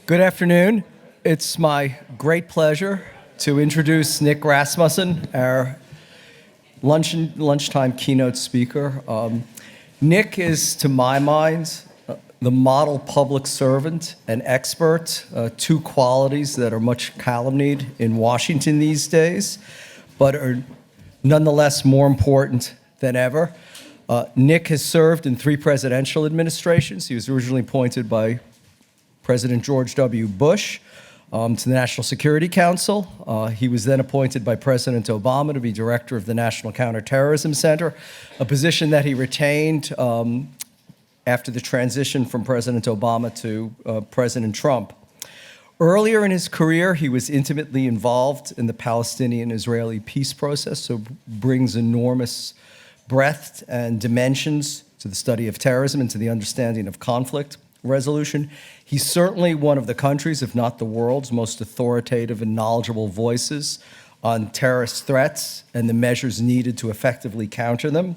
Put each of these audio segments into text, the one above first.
Good afternoon. It's my great pleasure to introduce Nick Rasmussen, our lunchtime keynote speaker. Nick is, to my mind, the model public servant and expert, two qualities that are much calumnied in Washington these days, but are nonetheless more important than ever. Nick has served in 3 presidential administrations. He was originally appointed by President George W. Bush to the National Security Council. He was then appointed by President Obama to be director of the National Counter-Terrorism Center, a position that he retained after the transition from President Obama to President Trump. Earlier in his career, he was intimately involved in the Palestinian-Israeli peace process, so brings enormous breadth and dimensions to the study of terrorism and to the understanding of conflict resolution. He's certainly one of the country's, if not the world's, most authoritative and knowledgeable voices on terrorist threats and the measures needed to effectively counter them.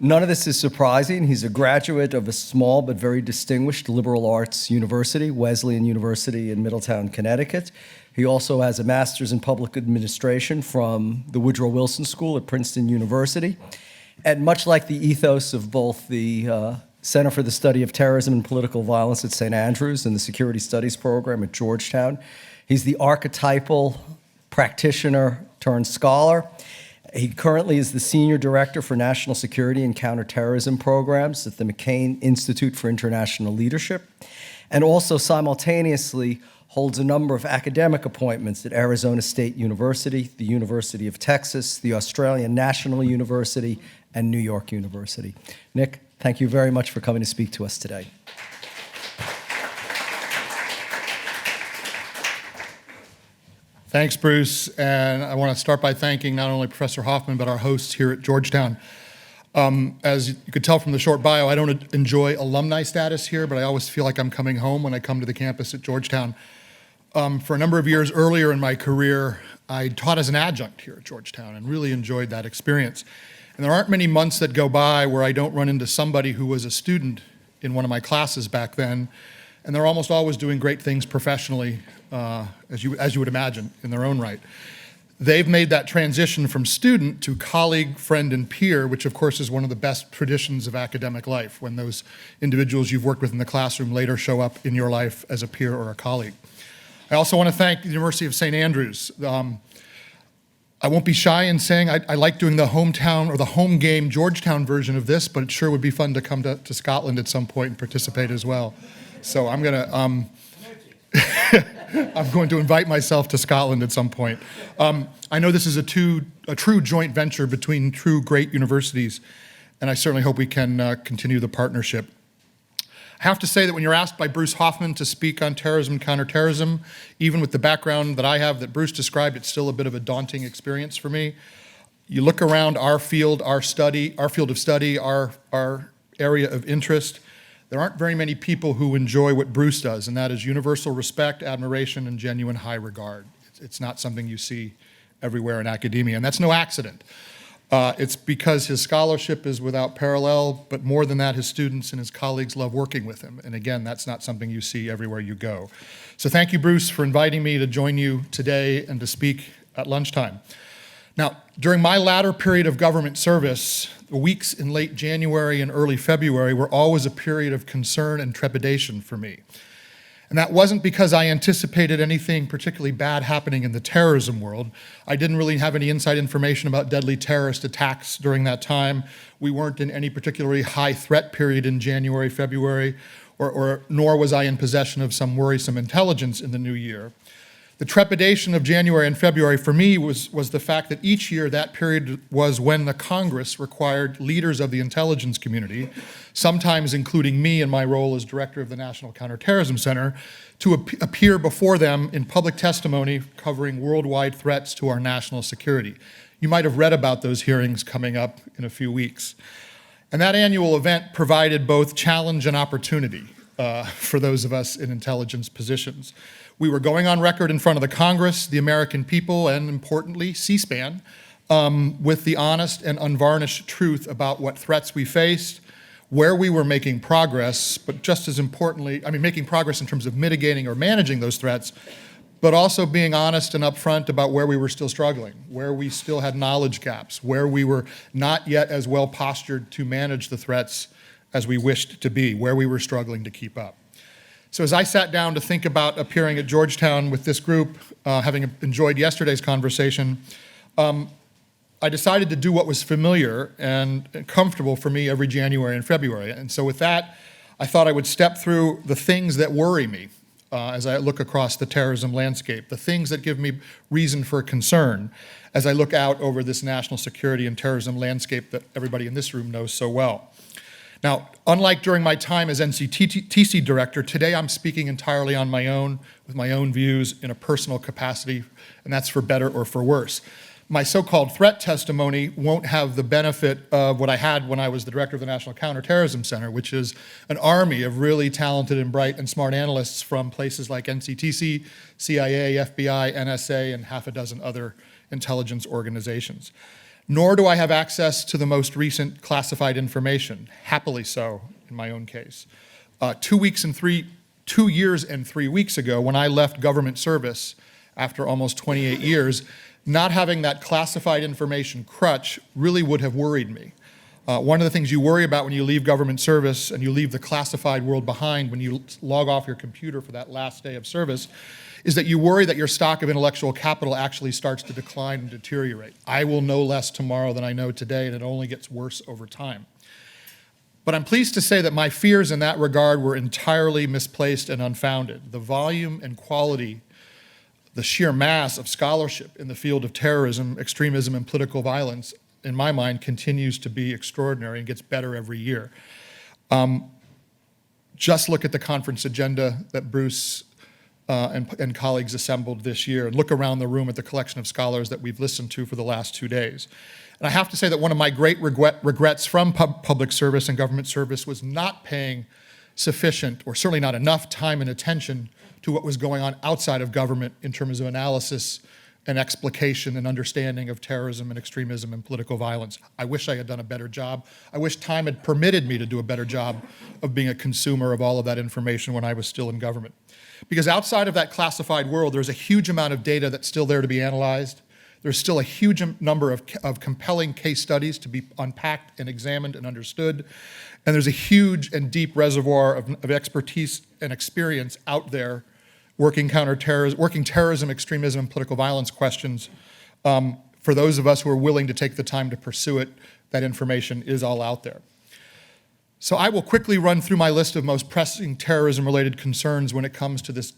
None of this is surprising. He's a graduate of a small but very distinguished liberal arts university, Wesleyan University in Middletown, Connecticut. He also has a master's in public administration from the Woodrow Wilson School at Princeton University. And much like the ethos of both the Center for the Study of Terrorism and Political Violence at St. Andrews and the Security Studies program at Georgetown, he's the archetypal practitioner turned scholar. He currently is the Senior Director for National Security and Counter-Terrorism Programs at the McCain Institute for International Leadership, and also simultaneously holds a number of academic appointments at Arizona State University, the University of Texas, the Australian National University, and New York University. Nick, thank you very much for coming to speak to us today. Thanks, Bruce. And I want to start by thanking not only Professor Hoffman, but our hosts here at Georgetown. As you could tell from the short bio, I don't enjoy alumni status here, but I always feel like I'm coming home when I come to the campus at Georgetown. For a number of years earlier in my career, I taught as an adjunct here at Georgetown and really enjoyed that experience. And there aren't many months that go by where I don't run into somebody who was a student in one of my classes back then, and they're almost always doing great things professionally, as you would imagine, in their own right. They've made that transition from student to colleague, friend, and peer, which of course is one of the best traditions of academic life, when those individuals you've worked with in the classroom later show up in your life as a peer or a colleague. I also want to thank the University of St. Andrews. I won't be shy in saying I like doing the hometown or the home game Georgetown version of this, but it sure would be fun to come to Scotland at some point and participate as well. So I'm going to invite myself to Scotland at some point. I know this is a true joint venture between true great universities, and I certainly hope we can continue the partnership. I have to say that when you're asked by Bruce Hoffman to speak on terrorism and counterterrorism, even with the background that I have that Bruce described, it's still a bit of a daunting experience for me. You look around our field of study, our area of interest, there aren't very many people who enjoy what Bruce does, and that is universal respect, admiration, and genuine high regard. It's not something you see everywhere in academia, and that's no accident. It's because his scholarship is without parallel, but more than that, his students and his colleagues love working with him. And again, that's not something you see everywhere you go. So thank you, Bruce, for inviting me to join you today and to speak at lunchtime. Now, during my latter period of government service, the weeks in late January and early February were always a period of concern and trepidation for me. And that wasn't because I anticipated anything particularly bad happening in the terrorism world. I didn't really have any inside information about deadly terrorist attacks during that time. We weren't in any particularly high threat period in January, February, nor was I in possession of some worrisome intelligence in the new year. The trepidation of January and February for me was the fact that each year that period was when the Congress required leaders of the intelligence community, sometimes including me in my role as director of the National Counterterrorism Center, to appear before them in public testimony covering worldwide threats to our national security. You might have read about those hearings coming up in a few weeks. And that annual event provided both challenge and opportunity for those of us in intelligence positions. We were going on record in front of the Congress, the American people, and importantly, C-SPAN, with the honest and unvarnished truth about what threats we faced, where we were making progress, but just as importantly, making progress in terms of mitigating or managing those threats, but also being honest and upfront about where we were still struggling, where we still had knowledge gaps, where we were not yet as well postured to manage the threats as we wished to be, where we were struggling to keep up. So as I sat down to think about appearing at Georgetown with this group, having enjoyed yesterday's conversation, I decided to do what was familiar and comfortable for me every January and February. And so with that, I thought I would step through the things that worry me as I look across the terrorism landscape, the things that give me reason for concern as I look out over this national security and terrorism landscape that everybody in this room knows so well. Now, unlike during my time as NCTC director, today I'm speaking entirely on my own, with my own views in a personal capacity, and that's for better or for worse. My so-called threat testimony won't have the benefit of what I had when I was the director of the National Counter-Terrorism Center, which is an army of really talented and bright and smart analysts from places like NCTC, CIA, FBI, NSA, and half a dozen other intelligence organizations. Nor do I have access to the most recent classified information, happily so in my own case. 2 years and 3 weeks ago, when I left government service after almost 28 years, not having that classified information crutch really would have worried me. One of the things you worry about when you leave government service and you leave the classified world behind when you log off your computer for that last day of service is that you worry that your stock of intellectual capital actually starts to decline and deteriorate. I will know less tomorrow than I know today, and it only gets worse over time. But I'm pleased to say that my fears in that regard were entirely misplaced and unfounded. The volume and quality, the sheer mass of scholarship in the field of terrorism, extremism, and political violence, in my mind, continues to be extraordinary and gets better every year. Just look at the conference agenda that Bruce and colleagues assembled this year, and look around the room at the collection of scholars that we've listened to for the last 2 days. And I have to say that one of my great regrets from public service and government service was not paying sufficient, or certainly not enough, time and attention to what was going on outside of government in terms of analysis and explication and understanding of terrorism and extremism and political violence. I wish I had done a better job. I wish time had permitted me to do a better job of being a consumer of all of that information when I was still in government. Because outside of that classified world, there's a huge amount of data that's still there to be analyzed. There's still a huge number of compelling case studies to be unpacked and examined and understood. And there's a huge and deep reservoir of expertise and experience out there working terrorism, extremism, and political violence questions. For those of us who are willing to take the time to pursue it, that information is all out there. So I will quickly run through my list of most pressing terrorism-related concerns when it comes to this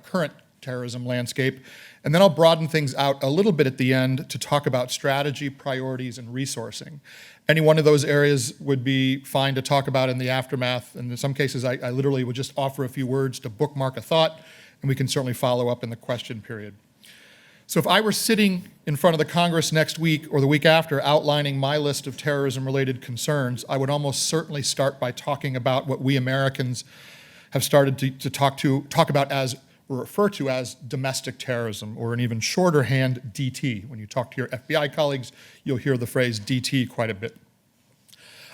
current terrorism landscape, and then I'll broaden things out a little bit at the end to talk about strategy, priorities, and resourcing. Any one of those areas would be fine to talk about in the aftermath, and in some cases I literally would just offer a few words to bookmark a thought, and we can certainly follow up in the question period. So if I were sitting in front of the Congress next week or the week after outlining my list of terrorism-related concerns, I would almost certainly start by talking about what we Americans have started to talk about as, or refer to as, domestic terrorism, or in even shorter hand, DT. When you talk to your FBI colleagues, you'll hear the phrase DT quite a bit.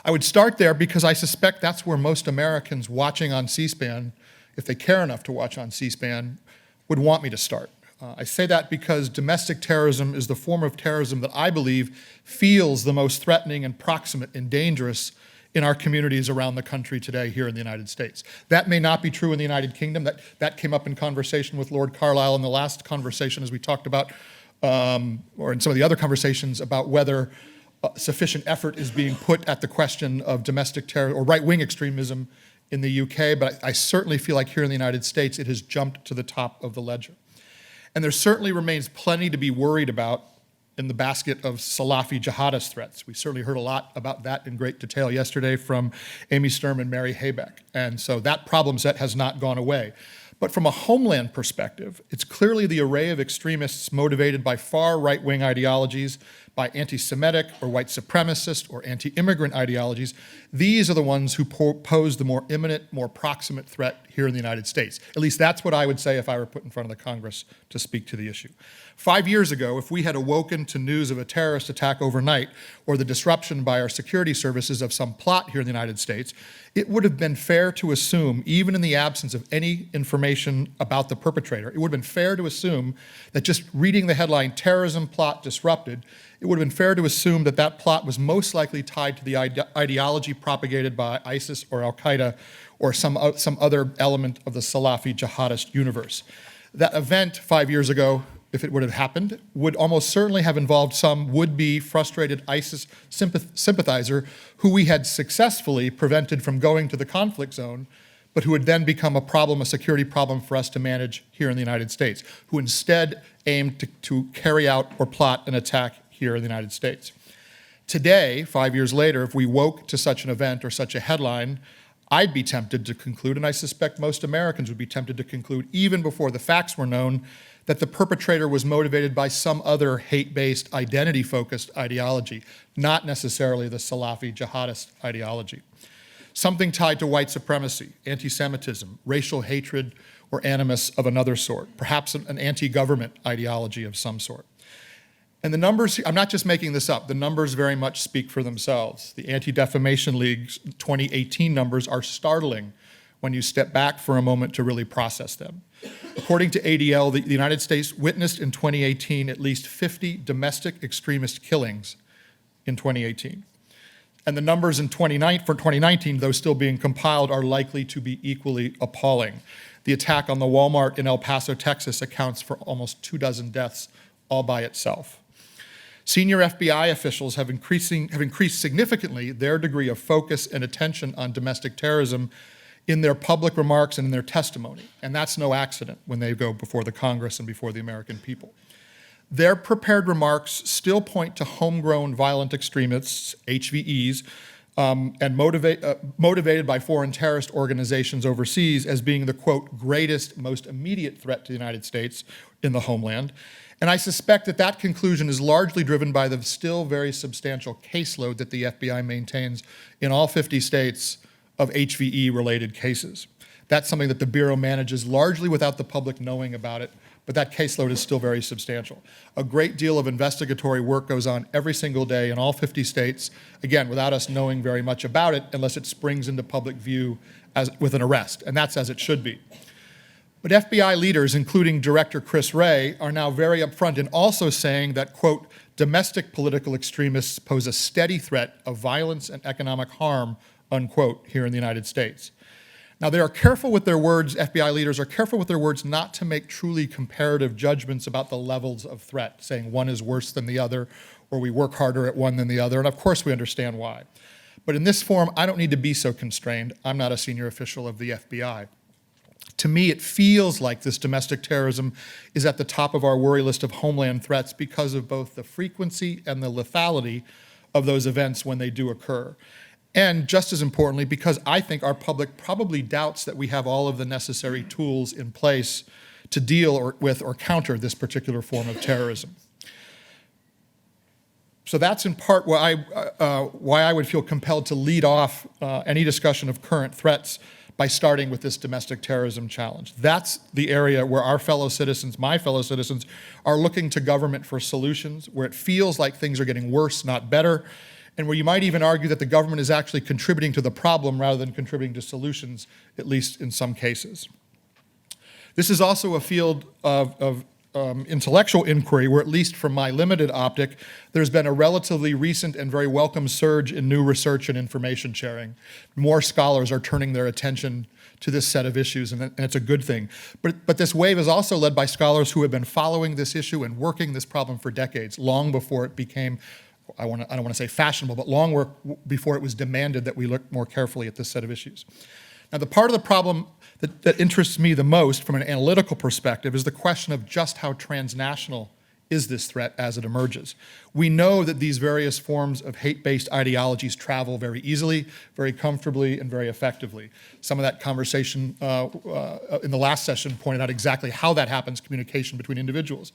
I would start there because I suspect that's where most Americans watching on C-SPAN, if they care enough to watch on C-SPAN, would want me to start. I say that because domestic terrorism is the form of terrorism that I believe feels the most threatening and proximate and dangerous in our communities around the country today here in the United States. That may not be true in the United Kingdom. That came up in conversation with Lord Carlisle in the last conversation, as we talked about, or in some of the other conversations about whether sufficient effort is being put at the question of domestic terror or right-wing extremism in the UK, but I certainly feel like here in the United States it has jumped to the top of the ledger. And there certainly remains plenty to be worried about in the basket of Salafi jihadist threats. We certainly heard a lot about that in great detail yesterday from Amy Sturm and Mary Haybeck. And so that problem set has not gone away. But from a homeland perspective, it's clearly the array of extremists motivated by far right-wing ideologies, by anti-Semitic or white supremacist or anti-immigrant ideologies, these are the ones who pose the more imminent, more proximate threat here in the United States. At least that's what I would say if I were put in front of the Congress to speak to the issue. 5 years ago, if we had awoken to news of a terrorist attack overnight or the disruption by our security services of some plot here in the United States, it would have been fair to assume, even in the absence of any information about the perpetrator, it would have been fair to assume that just reading the headline, "Terrorism Plot Disrupted," it would have been fair to assume that that plot was most likely tied to the ideology propagated by ISIS or Al-Qaeda or some other element of the Salafi jihadist universe. That event 5 years ago, if it would have happened, would almost certainly have involved some would-be frustrated ISIS sympathizer who we had successfully prevented from going to the conflict zone, but who would then become a security problem for us to manage here in the United States, who instead aimed to carry out or plot an attack here in the United States. Today, 5 years later, if we woke to such an event or such a headline, I'd be tempted to conclude, and I suspect most Americans would be tempted to conclude, even before the facts were known, that the perpetrator was motivated by some other hate-based, identity-focused ideology, not necessarily the Salafi jihadist ideology. Something tied to white supremacy, anti-Semitism, racial hatred, or animus of another sort, perhaps an anti-government ideology of some sort. And the numbers, I'm not just making this up, the numbers very much speak for themselves. The Anti-Defamation League's 2018 numbers are startling when you step back for a moment to really process them. According to ADL, the United States witnessed in 2018 at least 50 domestic extremist killings in 2018. And the numbers for 2019, though still being compiled, are likely to be equally appalling. The attack on the Walmart in El Paso, Texas accounts for almost 24 deaths all by itself. Senior FBI officials have increased significantly their degree of focus and attention on domestic terrorism in their public remarks and in their testimony. And that's no accident when they go before the Congress and before the American people. Their prepared remarks still point to homegrown violent extremists, HVEs, and motivated by foreign terrorist organizations overseas as being the, quote, greatest, most immediate threat to the United States in the homeland. And I suspect that that conclusion is largely driven by the still very substantial caseload that the FBI maintains in all 50 states of HVE-related cases. That's something that the Bureau manages largely without the public knowing about it, but that caseload is still very substantial. A great deal of investigatory work goes on every single day in all 50 states, again, without us knowing very much about it unless it springs into public view with an arrest, and that's as it should be. But FBI leaders, including Director Chris Wray, are now very upfront in also saying that, quote, domestic political extremists pose a steady threat of violence and economic harm, unquote, here in the United States. Now, they are careful with their words, FBI leaders are careful with their words not to make truly comparative judgments about the levels of threat, saying one is worse than the other, or we work harder at one than the other, and of course we understand why. But in this forum, I don't need to be so constrained. I'm not a senior official of the FBI. To me, it feels like this domestic terrorism is at the top of our worry list of homeland threats because of both the frequency and the lethality of those events when they do occur. And just as importantly, because I think our public probably doubts that we have all of the necessary tools in place to deal with or counter this particular form of terrorism. So that's in part why I would feel compelled to lead off any discussion of current threats by starting with this domestic terrorism challenge. That's the area where our fellow citizens, my fellow citizens, are looking to government for solutions, where it feels like things are getting worse, not better, and where you might even argue that the government is actually contributing to the problem rather than contributing to solutions, at least in some cases. This is also a field of intellectual inquiry where, at least from my limited optic, there's been a relatively recent and very welcome surge in new research and information sharing. More scholars are turning their attention to this set of issues, and it's a good thing. But this wave is also led by scholars who have been following this issue and working this problem for decades, long before it became, I don't want to say fashionable, but long before it was demanded that we look more carefully at this set of issues. Now, the part of the problem that interests me the most from an analytical perspective is the question of just how transnational is this threat as it emerges. We know that these various forms of hate-based ideologies travel very easily, very comfortably, and very effectively. Some of that conversation in the last session pointed out exactly how that happens, communication between individuals.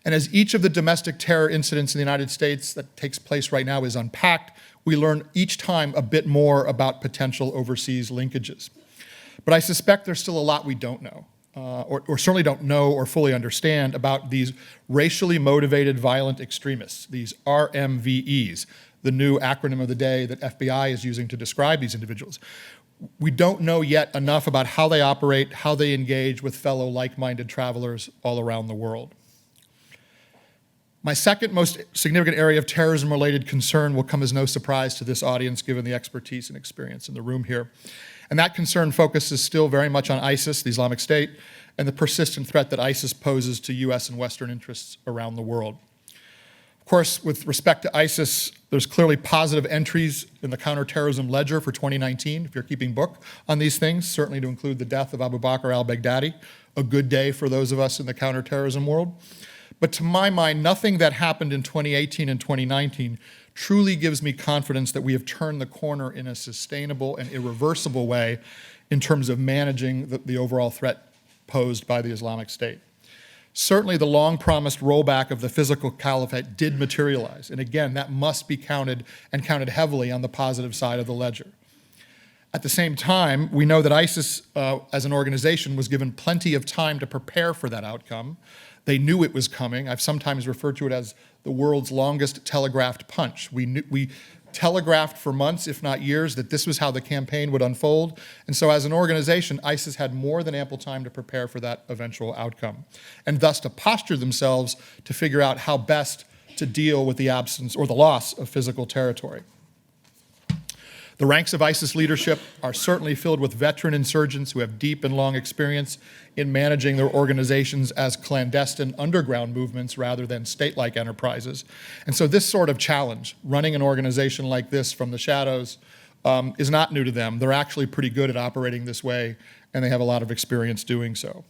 And as each of the domestic terror incidents in the United States that takes place right now is unpacked, we learn each time a bit more about potential overseas linkages. But I suspect there's still a lot we don't know, or certainly don't know or fully understand about these racially motivated violent extremists, these RMVEs, the new acronym of the day that FBI is using to describe these individuals. We don't know yet enough about how they operate, how they engage with fellow like-minded travelers all around the world. My second most significant area of terrorism-related concern will come as no surprise to this audience, given the expertise and experience in the room here. And that concern focuses still very much on ISIS, the Islamic State, and the persistent threat that ISIS poses to US and Western interests around the world. Of course, with respect to ISIS, there's clearly positive entries in the counterterrorism ledger for 2019, if you're keeping book on these things, certainly to include the death of Abu Bakr al-Baghdadi, a good day for those of us in the counterterrorism world. But to my mind, nothing that happened in 2018 and 2019 truly gives me confidence that we have turned the corner in a sustainable and irreversible way in terms of managing the overall threat posed by the Islamic State. Certainly the long-promised rollback of the physical caliphate did materialize, and again, that must be counted, and counted heavily on the positive side of the ledger. At the same time, we know that ISIS, as an organization, was given plenty of time to prepare for that outcome. They knew it was coming. I've sometimes referred to it as the world's longest telegraphed punch. We telegraphed for months, if not years, that this was how the campaign would unfold. And so as an organization, ISIS had more than ample time to prepare for that eventual outcome, and thus to posture themselves to figure out how best to deal with the absence or the loss of physical territory. The ranks of ISIS leadership are certainly filled with veteran insurgents who have deep and long experience in managing their organizations as clandestine underground movements rather than state-like enterprises. And so this sort of challenge, running an organization like this from the shadows, is not new to them. They're actually pretty good at operating this way, and they have a lot of experience doing so.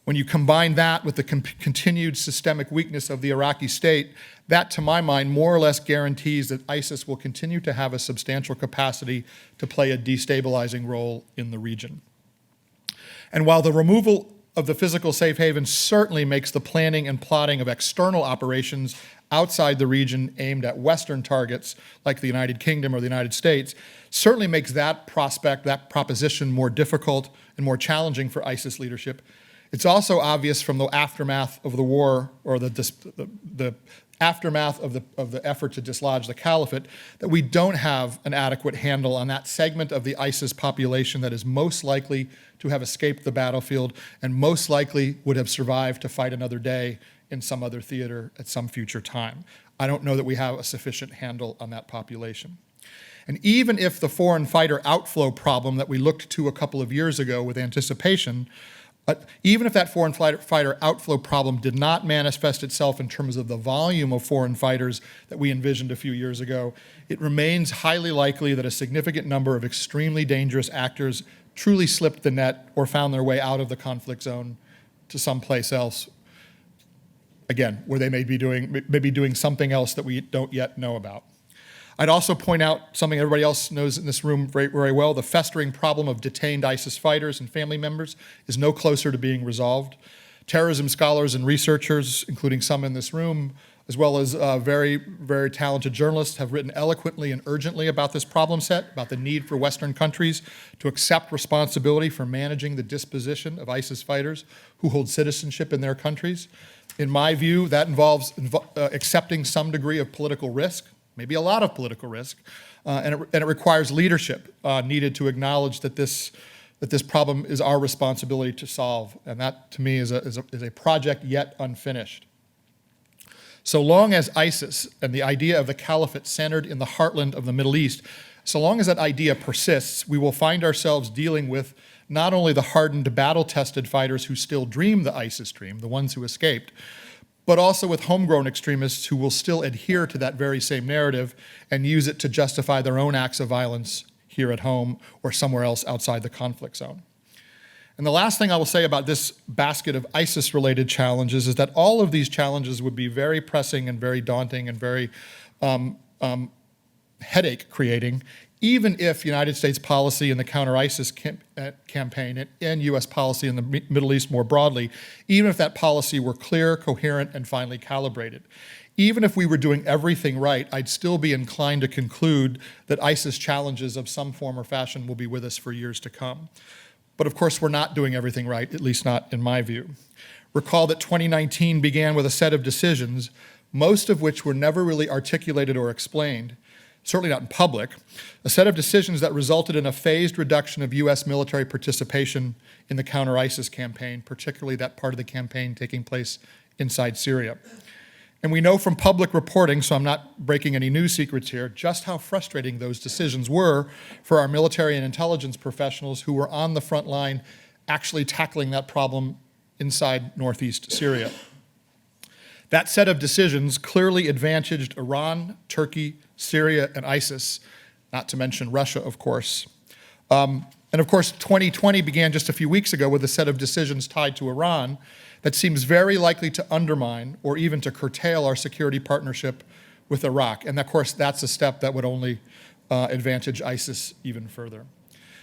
When you combine that with the continued systemic weakness of the Iraqi state, that, to my mind, more or less guarantees that ISIS will continue to have a substantial capacity to play a destabilizing role in the region. And while the removal of the physical safe haven certainly makes the planning and plotting of external operations outside the region aimed at Western targets, like the United Kingdom or the United States, certainly makes that prospect, that proposition, more difficult and more challenging for ISIS leadership. It's also obvious from the aftermath of the war, or the aftermath of the effort to dislodge the caliphate, that we don't have an adequate handle on that segment of the ISIS population that is most likely to have escaped the battlefield and most likely would have survived to fight another day in some other theater at some future time. I don't know that we have a sufficient handle on that population. And even if the foreign fighter outflow problem that we looked to a couple of years ago with anticipation, even if that foreign fighter outflow problem did not manifest itself in terms of the volume of foreign fighters that we envisioned a few years ago, it remains highly likely that a significant number of extremely dangerous actors truly slipped the net or found their way out of the conflict zone to someplace else, again, where they may be doing something else that we don't yet know about. I'd also point out something everybody else knows in this room very, very well. The festering problem of detained ISIS fighters and family members is no closer to being resolved. Terrorism scholars and researchers, including some in this room, as well as very, very talented journalists, have written eloquently and urgently about this problem set, about the need for Western countries to accept responsibility for managing the disposition of ISIS fighters who hold citizenship in their countries. In my view, that involves accepting some degree of political risk, maybe a lot of political risk, and it requires leadership needed to acknowledge that this problem is our responsibility to solve, and that, to me, is a project yet unfinished. So long as ISIS and the idea of the caliphate centered in the heartland of the Middle East, so long as that idea persists, we will find ourselves dealing with not only the hardened, battle-tested fighters who still dream the ISIS dream, the ones who escaped, but also with homegrown extremists who will still adhere to that very same narrative and use it to justify their own acts of violence here at home or somewhere else outside the conflict zone. And the last thing I will say about this basket of ISIS-related challenges is that all of these challenges would be very pressing and very daunting and very headache creating, even if United States policy in the counter-ISIS campaign and U.S. policy in the Middle East more broadly, even if that policy were clear, coherent, and finely calibrated. Even if we were doing everything right, I'd still be inclined to conclude that ISIS challenges of some form or fashion will be with us for years to come. But of course, we're not doing everything right, at least not in my view. Recall that 2019 began with a set of decisions, most of which were never really articulated or explained, certainly not in public, a set of decisions that resulted in a phased reduction of U.S. military participation in the counter-ISIS campaign, particularly that part of the campaign taking place inside Syria. And we know from public reporting, so I'm not breaking any new secrets here, just how frustrating those decisions were for our military and intelligence professionals who were on the front line actually tackling that problem inside northeast Syria. That set of decisions clearly advantaged Iran, Turkey, Syria, and ISIS, not to mention Russia, of course. And of course, 2020 began just a few weeks ago with a set of decisions tied to Iran that seems very likely to undermine or even to curtail our security partnership with Iraq. And of course, that's a step that would only advantage ISIS even further.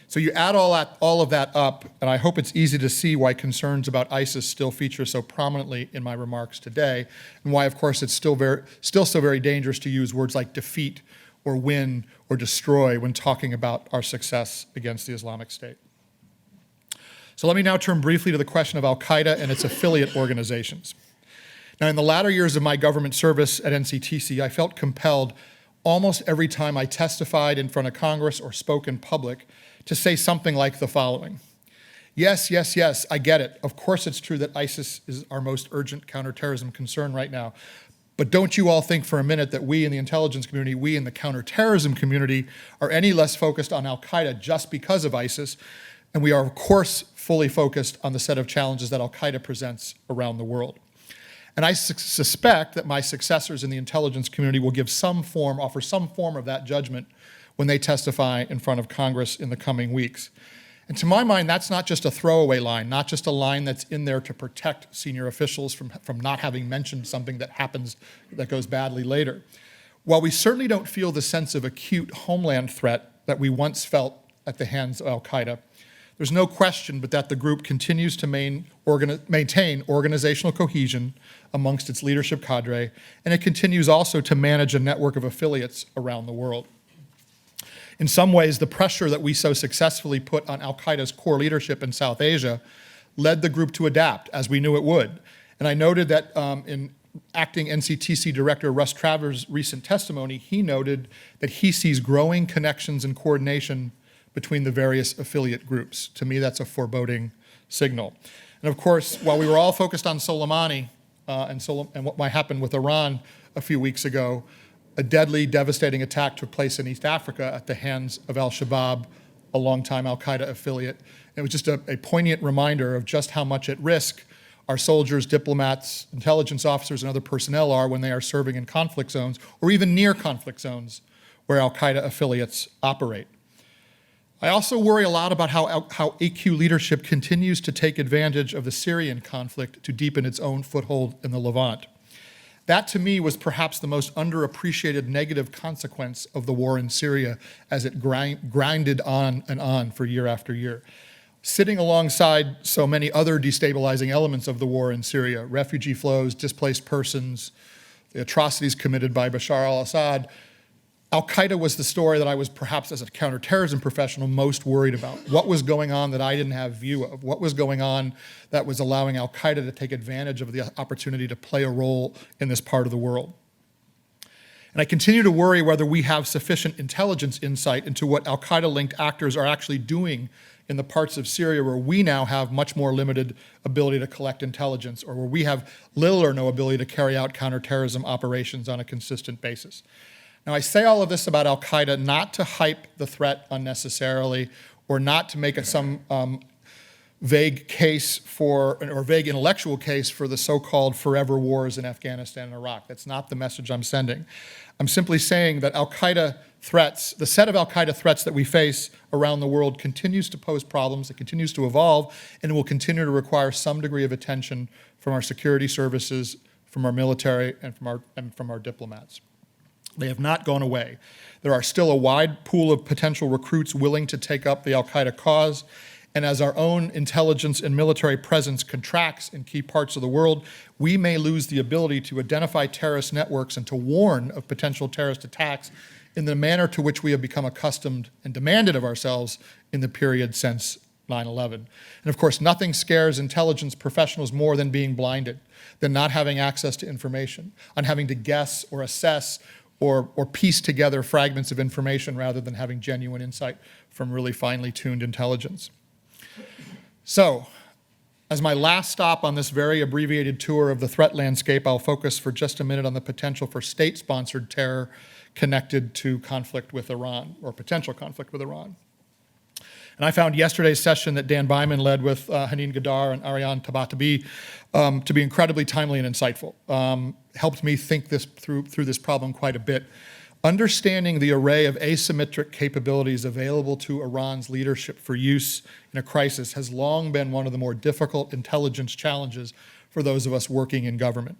So you add all of that up, and I hope it's easy to see why concerns about ISIS still feature so prominently in my remarks today, and why, of course, it's still so very dangerous to use words like defeat or win or destroy when talking about our success against the Islamic State. So let me now turn briefly to the question of Al-Qaeda and its affiliate organizations. Now, in the latter years of my government service at NCTC, I felt compelled almost every time I testified in front of Congress or spoke in public to say something like the following. Yes, yes, yes, I get it. Of course it's true that ISIS is our most urgent counterterrorism concern right now. But don't you all think for a minute that we in the intelligence community, we in the counterterrorism community, are any less focused on Al-Qaeda just because of ISIS? And we are, of course, fully focused on the set of challenges that Al-Qaeda presents around the world. And I suspect that my successors in the intelligence community will give offer some form of that judgment when they testify in front of Congress in the coming weeks. And to my mind, that's not just a throwaway line, not just a line that's in there to protect senior officials from not having mentioned something that goes badly later. While we certainly don't feel the sense of acute homeland threat that we once felt at the hands of Al-Qaeda, there's no question but that the group continues to maintain organizational cohesion amongst its leadership cadre, and it continues also to manage a network of affiliates around the world. In some ways, the pressure that we so successfully put on Al-Qaeda's core leadership in South Asia led the group to adapt, as we knew it would. And I noted that in acting NCTC Director Russ Travers' recent testimony, he noted that he sees growing connections and coordination between the various affiliate groups. To me, that's a foreboding signal. And of course, while we were all focused on Soleimani and what might happen with Iran a few weeks ago, a deadly, devastating attack took place in East Africa at the hands of Al-Shabaab, a longtime Al-Qaeda affiliate. It was just a poignant reminder of just how much at risk our soldiers, diplomats, intelligence officers, and other personnel are when they are serving in conflict zones or even near conflict zones where Al-Qaeda affiliates operate. I also worry a lot about how AQ leadership continues to take advantage of the Syrian conflict to deepen its own foothold in the Levant. That, to me, was perhaps the most underappreciated negative consequence of the war in Syria as it grinded on and on for year after year. Sitting alongside so many other destabilizing elements of the war in Syria, refugee flows, displaced persons, the atrocities committed by Bashar al-Assad, Al-Qaeda was the story that I was perhaps as a counterterrorism professional most worried about. What was going on that I didn't have view of? What was going on that was allowing Al-Qaeda to take advantage of the opportunity to play a role in this part of the world? And I continue to worry whether we have sufficient intelligence insight into what Al-Qaeda-linked actors are actually doing in the parts of Syria where we now have much more limited ability to collect intelligence, or where we have little or no ability to carry out counterterrorism operations on a consistent basis. Now, I say all of this about Al-Qaeda not to hype the threat unnecessarily or not to make some vague case or vague intellectual case for the so-called forever wars in Afghanistan and Iraq. That's not the message I'm sending. I'm simply saying that Al-Qaeda threats, the set of Al-Qaeda threats that we face around the world continues to pose problems, it continues to evolve, and it will continue to require some degree of attention from our security services, from our military, and from our diplomats. They have not gone away. There are still a wide pool of potential recruits willing to take up the Al-Qaeda cause, and as our own intelligence and military presence contracts in key parts of the world, we may lose the ability to identify terrorist networks and to warn of potential terrorist attacks in the manner to which we have become accustomed and demanded of ourselves in the period since 9/11. And of course, nothing scares intelligence professionals more than being blinded, than not having access to information, on having to guess or assess or piece together fragments of information rather than having genuine insight from really finely tuned intelligence. So, as my last stop on this very abbreviated tour of the threat landscape, I'll focus for just a minute on the potential for state-sponsored terror connected to conflict with Iran, or potential conflict with Iran. And I found yesterday's session that Dan Byman led with Haneen Gadar and Ariane Tabatabai to be incredibly timely and insightful. Helped me think this through this problem quite a bit. Understanding the array of asymmetric capabilities available to Iran's leadership for use in a crisis has long been one of the more difficult intelligence challenges for those of us working in government.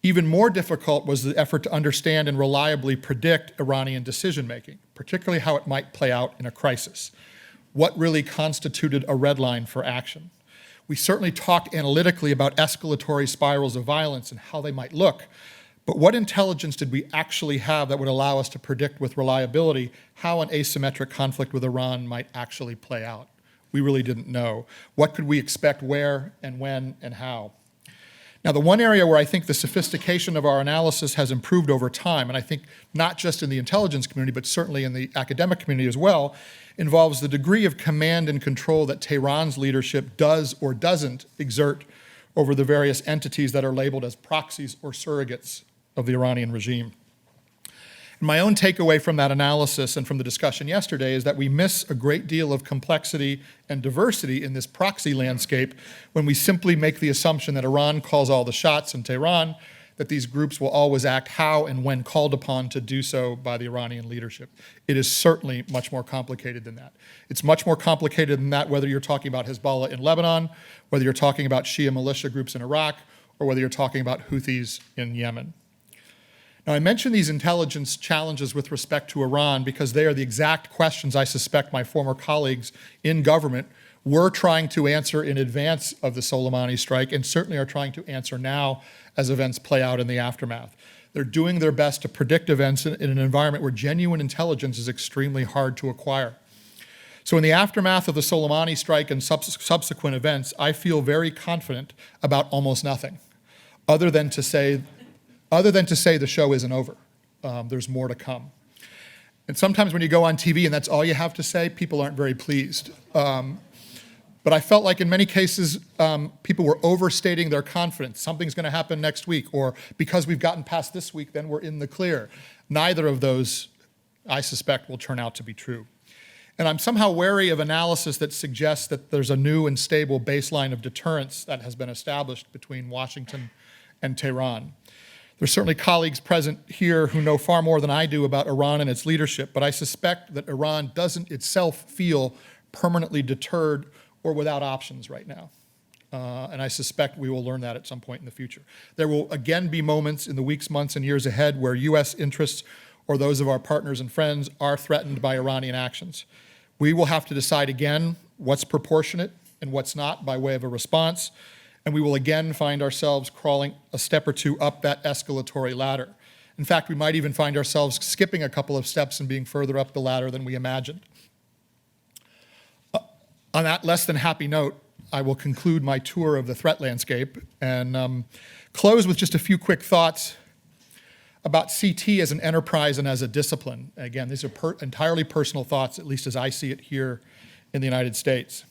Even more difficult was the effort to understand and reliably predict Iranian decision-making, particularly how it might play out in a crisis. What really constituted a red line for action? We certainly talked analytically about escalatory spirals of violence and how they might look, but what intelligence did we actually have that would allow us to predict with reliability how an asymmetric conflict with Iran might actually play out? We really didn't know. What could we expect where and when and how? Now, the one area where I think the sophistication of our analysis has improved over time, and I think not just in the intelligence community, but certainly in the academic community as well, involves the degree of command and control that Tehran's leadership does or doesn't exert over the various entities that are labeled as proxies or surrogates of the Iranian regime. And my own takeaway from that analysis and from the discussion yesterday is that we miss a great deal of complexity and diversity in this proxy landscape when we simply make the assumption that Iran calls all the shots in Tehran, that these groups will always act how and when called upon to do so by the Iranian leadership. It is certainly much more complicated than that. It's much more complicated than that whether you're talking about Hezbollah in Lebanon, whether you're talking about Shia militia groups in Iraq, or whether you're talking about Houthis in Yemen. Now, I mention these intelligence challenges with respect to Iran because they are the exact questions I suspect my former colleagues in government were trying to answer in advance of the Soleimani strike and certainly are trying to answer now as events play out in the aftermath. They're doing their best to predict events in an environment where genuine intelligence is extremely hard to acquire. So in the aftermath of the Soleimani strike and subsequent events, I feel very confident about almost nothing, other than to say the show isn't over. There's more to come. And sometimes when you go on TV and that's all you have to say, people aren't very pleased. But I felt like in many cases, people were overstating their confidence. Something's going to happen next week, or because we've gotten past this week, then we're in the clear. Neither of those, I suspect, will turn out to be true. And I'm somehow wary of analysis that suggests that there's a new and stable baseline of deterrence that has been established between Washington and Tehran. There's certainly colleagues present here who know far more than I do about Iran and its leadership, but I suspect that Iran doesn't itself feel permanently deterred or without options right now. And I suspect we will learn that at some point in the future. There will again be moments in the weeks, months, and years ahead where U.S. interests or those of our partners and friends are threatened by Iranian actions. We will have to decide again what's proportionate and what's not by way of a response, and we will again find ourselves crawling a step or two up that escalatory ladder. In fact, we might even find ourselves skipping a couple of steps and being further up the ladder than we imagined. On that less than happy note, I will conclude my tour of the threat landscape and close with just a few quick thoughts about CT as an enterprise and as a discipline. Again, these are entirely personal thoughts, at least as I see it here in the United States.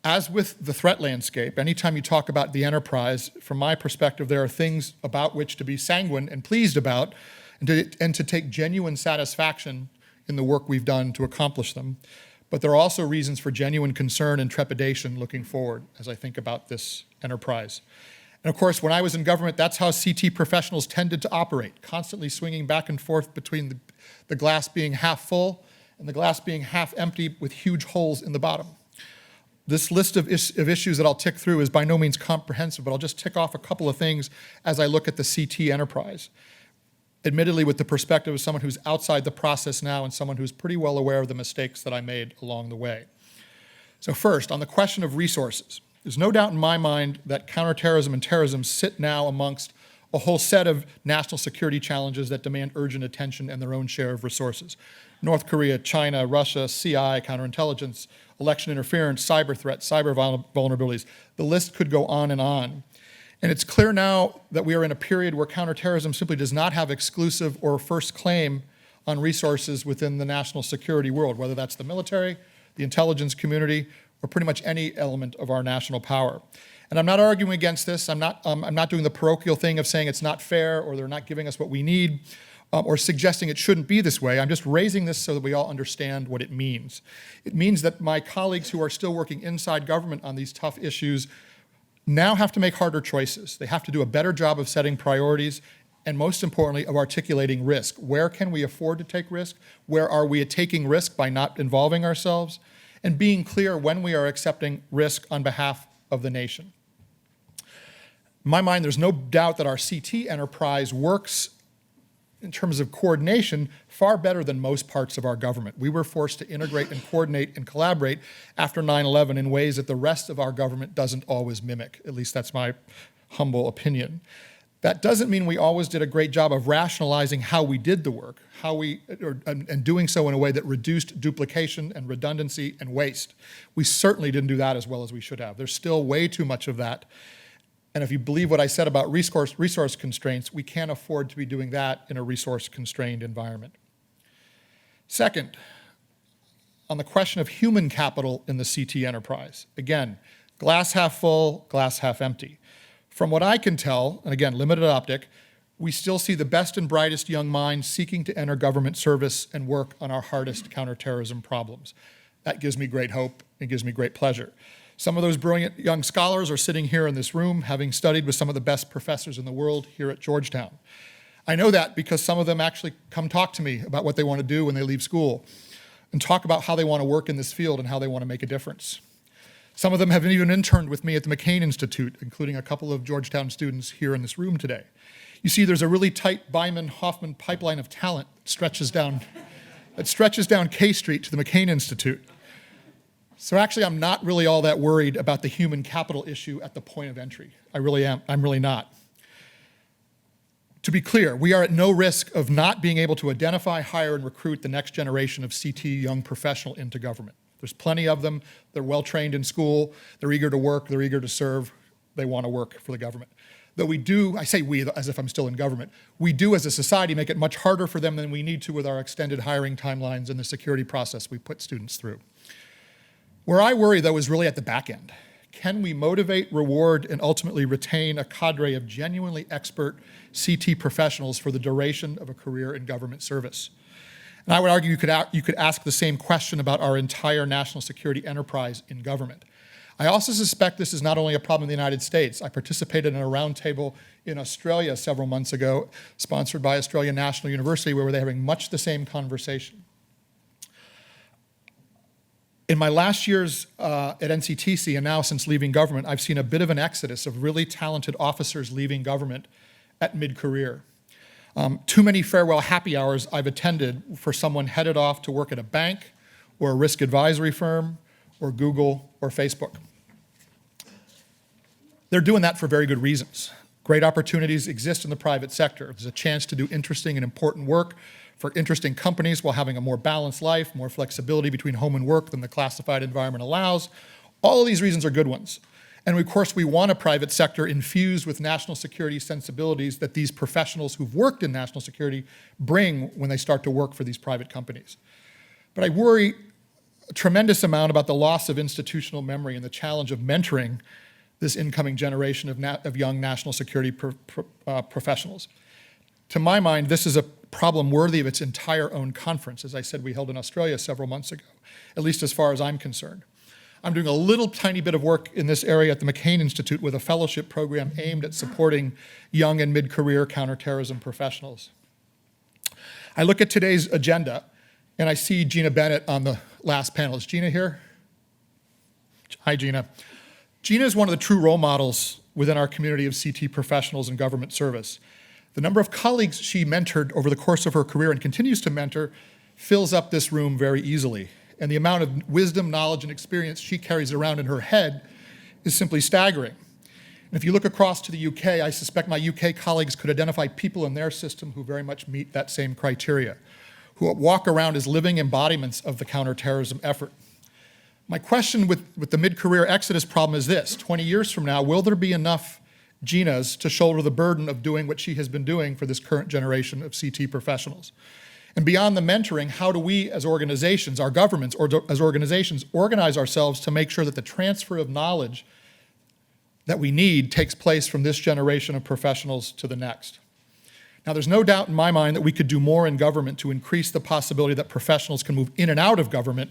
As with the threat landscape, anytime you talk about the enterprise, from my perspective, there are things about which to be sanguine and pleased about and to take genuine satisfaction in the work we've done to accomplish them. But there are also reasons for genuine concern and trepidation looking forward as I think about this enterprise. And of course, when I was in government, that's how CT professionals tended to operate, constantly swinging back and forth between the glass being half full and the glass being half empty with huge holes in the bottom. This list of issues that I'll tick through is by no means comprehensive, but I'll just tick off a couple of things as I look at the CT enterprise. admittedly with the perspective of someone who's outside the process now and someone who's pretty well aware of the mistakes that I made along the way. So first, on the question of resources, there's no doubt in my mind that counterterrorism and terrorism sit now amongst a whole set of national security challenges that demand urgent attention and their own share of resources. North Korea, China, Russia, CI, counterintelligence, election interference, cyber threats, cyber vulnerabilities. The list could go on and on. And it's clear now that we are in a period where counterterrorism simply does not have exclusive or first claim on resources within the national security world, whether that's the military, the intelligence community, or pretty much any element of our national power. And I'm not arguing against this. I'm not doing the parochial thing of saying it's not fair or they're not giving us what we need or suggesting it shouldn't be this way. I'm just raising this so that we all understand what it means. It means that my colleagues who are still working inside government on these tough issues now have to make harder choices. They have to do a better job of setting priorities and, most importantly, of articulating risk. Where can we afford to take risk? Where are we taking risk by not involving ourselves? And being clear when we are accepting risk on behalf of the nation. In my mind, there's no doubt that our CT enterprise works in terms of coordination far better than most parts of our government. We were forced to integrate and coordinate and collaborate after 9/11 in ways that the rest of our government doesn't always mimic. At least that's my humble opinion. That doesn't mean we always did a great job of rationalizing how we did the work, and doing so in a way that reduced duplication and redundancy and waste. We certainly didn't do that as well as we should have. There's still way too much of that. And if you believe what I said about resource constraints, we can't afford to be doing that in a resource-constrained environment. Second, on the question of human capital in the CT enterprise, again, glass half full, glass half empty. From what I can tell, and again, limited optic, we still see the best and brightest young minds seeking to enter government service and work on our hardest counterterrorism problems. That gives me great hope and gives me great pleasure. Some of those brilliant young scholars are sitting here in this room, having studied with some of the best professors in the world here at Georgetown. I know that because some of them actually come talk to me about what they want to do when they leave school and talk about how they want to work in this field and how they want to make a difference. Some of them have even interned with me at the McCain Institute, including a couple of Georgetown students here in this room today. You see, there's a really tight Hoffman pipeline of talent that stretches down K Street to the McCain Institute. So actually, I'm not really all that worried about the human capital issue at the point of entry. I really am. I'm really not. To be clear, we are at no risk of not being able to identify, hire, and recruit the next generation of CT young professional into government. There's plenty of them. They're well-trained in school. They're eager to work. They're eager to serve. They want to work for the government. Though we do, I say we as if I'm still in government, we do as a society make it much harder for them than we need to with our extended hiring timelines and the security process we put students through. Where I worry, though, is really at the back end. Can we motivate, reward, and ultimately retain a cadre of genuinely expert CT professionals for the duration of a career in government service? And I would argue you could ask the same question about our entire national security enterprise in government. I also suspect this is not only a problem in the United States. I participated in a roundtable in Australia several months ago, sponsored by Australian National University, where they're having much the same conversation. In my last years at NCTC, and now since leaving government, I've seen a bit of an exodus of really talented officers leaving government at mid-career. Too many farewell happy hours I've attended for someone headed off to work at a bank or a risk advisory firm or Google or Facebook. They're doing that for very good reasons. Great opportunities exist in the private sector. There's a chance to do interesting and important work for interesting companies while having a more balanced life, more flexibility between home and work than the classified environment allows. All of these reasons are good ones. And of course, we want a private sector infused with national security sensibilities that these professionals who've worked in national security bring when they start to work for these private companies. But I worry a tremendous amount about the loss of institutional memory and the challenge of mentoring this incoming generation of young national security professionals. To my mind, this is a problem worthy of its entire own conference, as I said we held in Australia several months ago, at least as far as I'm concerned. I'm doing a little tiny bit of work in this area at the McCain Institute with a fellowship program aimed at supporting young and mid-career counterterrorism professionals. I look at today's agenda, and I see Gina Bennett on the last panel. Is Gina here? Hi, Gina. Gina is one of the true role models within our community of CT professionals in government service. The number of colleagues she mentored over the course of her career and continues to mentor fills up this room very easily. And the amount of wisdom, knowledge, and experience she carries around in her head is simply staggering. And if you look across to the UK, I suspect my UK colleagues could identify people in their system who very much meet that same criteria, who walk around as living embodiments of the counterterrorism effort. My question with the mid-career exodus problem is this: 20 years from now, will there be enough Ginas to shoulder the burden of doing what she has been doing for this current generation of CT professionals? And beyond the mentoring, how do we as organizations, our governments, or as organizations, organize ourselves to make sure that the transfer of knowledge that we need takes place from this generation of professionals to the next? Now, there's no doubt in my mind that we could do more in government to increase the possibility that professionals can move in and out of government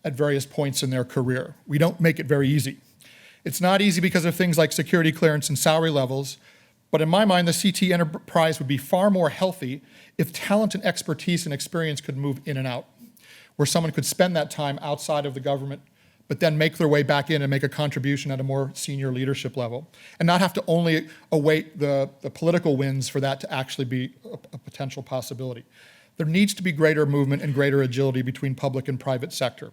at various points in their career. We don't make it very easy. It's not easy because of things like security clearance and salary levels, but in my mind, the CT enterprise would be far more healthy if talent and expertise and experience could move in and out, where someone could spend that time outside of the government, but then make their way back in and make a contribution at a more senior leadership level, and not have to only await the political wins for that to actually be a potential possibility. There needs to be greater movement and greater agility between public and private sector.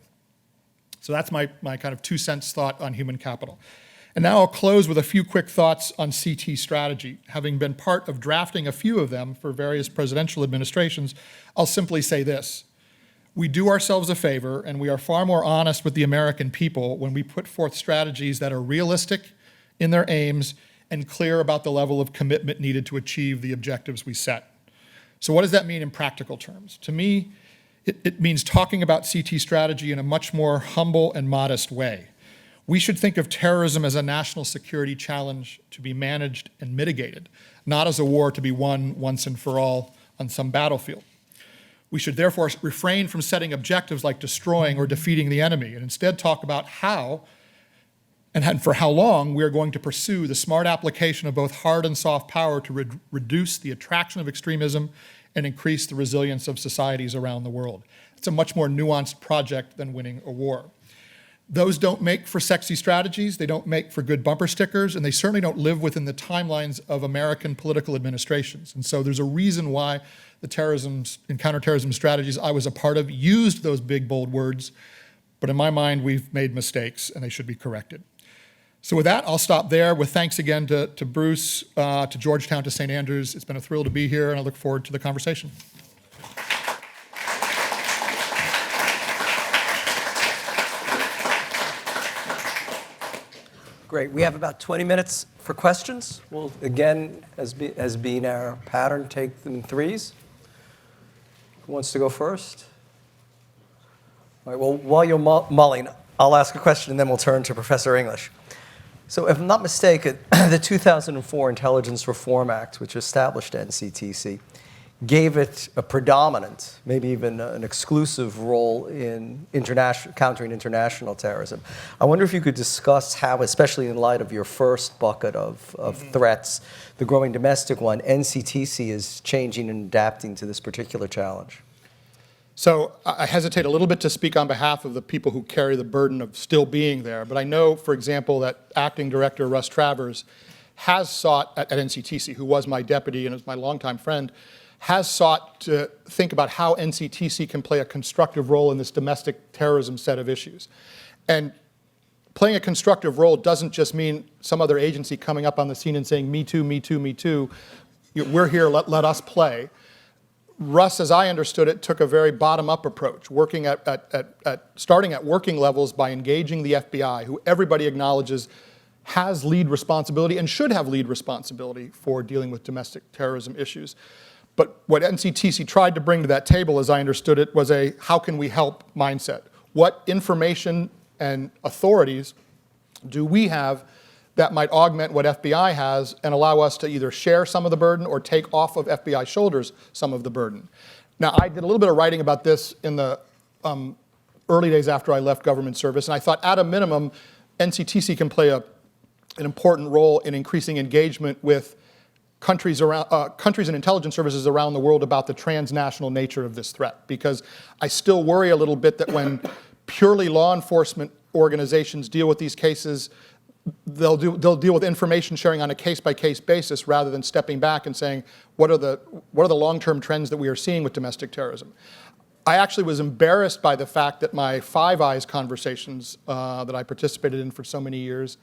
So that's my kind of 2 cents thought on human capital. And now I'll close with a few quick thoughts on CT strategy. Having been part of drafting a few of them for various presidential administrations, I'll simply say this: we do ourselves a favor, and we are far more honest with the American people when we put forth strategies that are realistic in their aims and clear about the level of commitment needed to achieve the objectives we set. So what does that mean in practical terms? To me, it means talking about CT strategy in a much more humble and modest way. We should think of terrorism as a national security challenge to be managed and mitigated, not as a war to be won once and for all on some battlefield. We should therefore refrain from setting objectives like destroying or defeating the enemy, and instead talk about how and for how long we are going to pursue the smart application of both hard and soft power to reduce the attraction of extremism and increase the resilience of societies around the world. It's a much more nuanced project than winning a war. Those don't make for sexy strategies, they don't make for good bumper stickers, and they certainly don't live within the timelines of American political administrations. And so there's a reason why the terrorism and counterterrorism strategies I was a part of used those big, bold words, but in my mind, we've made mistakes and they should be corrected. So with that, I'll stop there with thanks again to Bruce, to Georgetown, to St. Andrews. It's been a thrill to be here, and I look forward to the conversation. Great. We have about 20 minutes for questions. We'll, again, as being our pattern, take them in threes. Who wants to go first? All right, well, while you're mulling, I'll ask a question, and then we'll turn to Professor English. So if I'm not mistaken, the 2004 Intelligence Reform Act, which established NCTC, gave it a predominant, maybe even an exclusive role in countering international terrorism. I wonder if you could discuss how, especially in light of your first bucket of threats, the growing domestic one, NCTC is changing and adapting to this particular challenge. So I hesitate a little bit to speak on behalf of the people who carry the burden of still being there, but I know, for example, that Acting Director Russ Travers has sought, at NCTC, who was my deputy and is my longtime friend, has sought to think about how NCTC can play a constructive role in this domestic terrorism set of issues. And playing a constructive role doesn't just mean some other agency coming up on the scene and saying, me too, me too, me too. We're here, let us play. Russ, as I understood it, took a very bottom-up approach, working starting at working levels by engaging the FBI, who everybody acknowledges has lead responsibility and should have lead responsibility for dealing with domestic terrorism issues. But what NCTC tried to bring to that table, as I understood it, was a how can we help mindset. What information and authorities do we have that might augment what FBI has and allow us to either share some of the burden or take off of FBI shoulders some of the burden? Now, I did a little bit of writing about this in the early days after I left government service, and I thought at a minimum, NCTC can play an important role in increasing engagement with countries and intelligence services around the world about the transnational nature of this threat, because I still worry a little bit that when purely law enforcement organizations deal with these cases, they'll deal with information sharing on a case-by-case basis rather than stepping back and saying, what are the long-term trends that we are seeing with domestic terrorism? I actually was embarrassed by the fact that my Five Eyes conversations that I participated in for so many years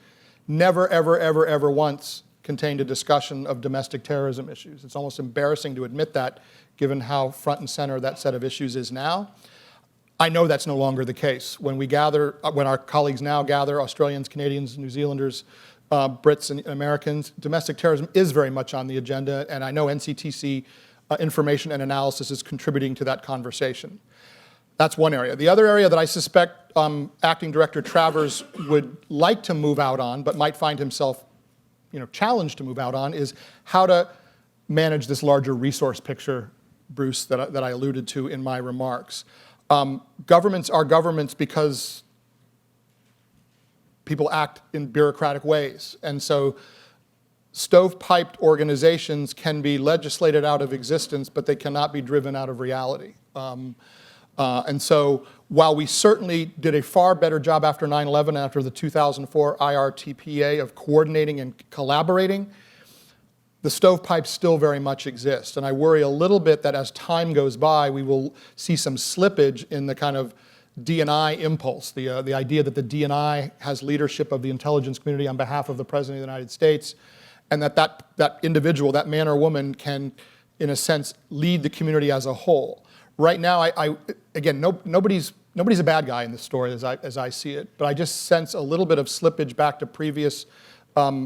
never, ever, ever, ever once contained a discussion of domestic terrorism issues. It's almost embarrassing to admit that, given how front and center that set of issues is now. I know that's no longer the case. When we gather, when our colleagues now gather, Australians, Canadians, New Zealanders, Brits, and Americans, domestic terrorism is very much on the agenda, and I know NCTC information and analysis is contributing to that conversation. That's one area. The other area that I suspect Acting Director Travers would like to move out on, but might find himself, challenged to move out on, is how to manage this larger resource picture, Bruce, that I alluded to in my remarks. Governments are governments because people act in bureaucratic ways. And so stovepiped organizations can be legislated out of existence, but they cannot be driven out of reality. And so while we certainly did a far better job after 9/11, after the 2004 IRTPA of coordinating and collaborating, the stovepipes still very much exist. And I worry a little bit that as time goes by, we will see some slippage in the kind of D&I impulse, the idea that the D&I has leadership of the intelligence community on behalf of the President of the United States, and that individual, that man or woman, can, in a sense, lead the community as a whole. Right now, again, nobody's a bad guy in this story as I see it, but I just sense a little bit of slippage back to previous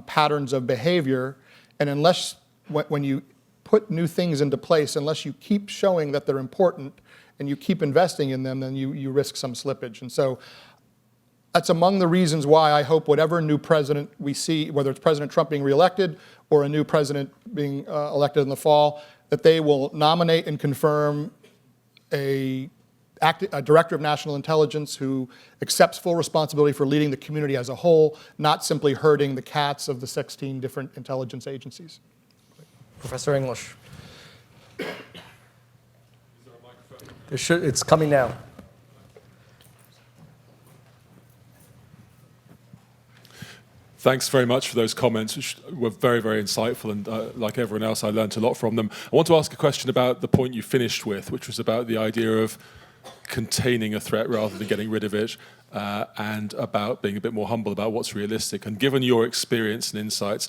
patterns of behavior. And unless, when you put new things into place, unless you keep showing that they're important and you keep investing in them, then you risk some slippage. And so that's among the reasons why I hope whatever new president we see, whether it's President Trump being reelected or a new president being elected in the fall, that they will nominate and confirm a director of national intelligence who accepts full responsibility for leading the community as a whole, not simply herding the cats of the 16 different intelligence agencies. Professor English. It's coming now. Thanks very much for those comments, which were very, very insightful, and like everyone else, I learned a lot from them. I want to ask a question about the point you finished with, which was about the idea of containing a threat rather than getting rid of it, and about being a bit more humble about what's realistic. And given your experience and insights,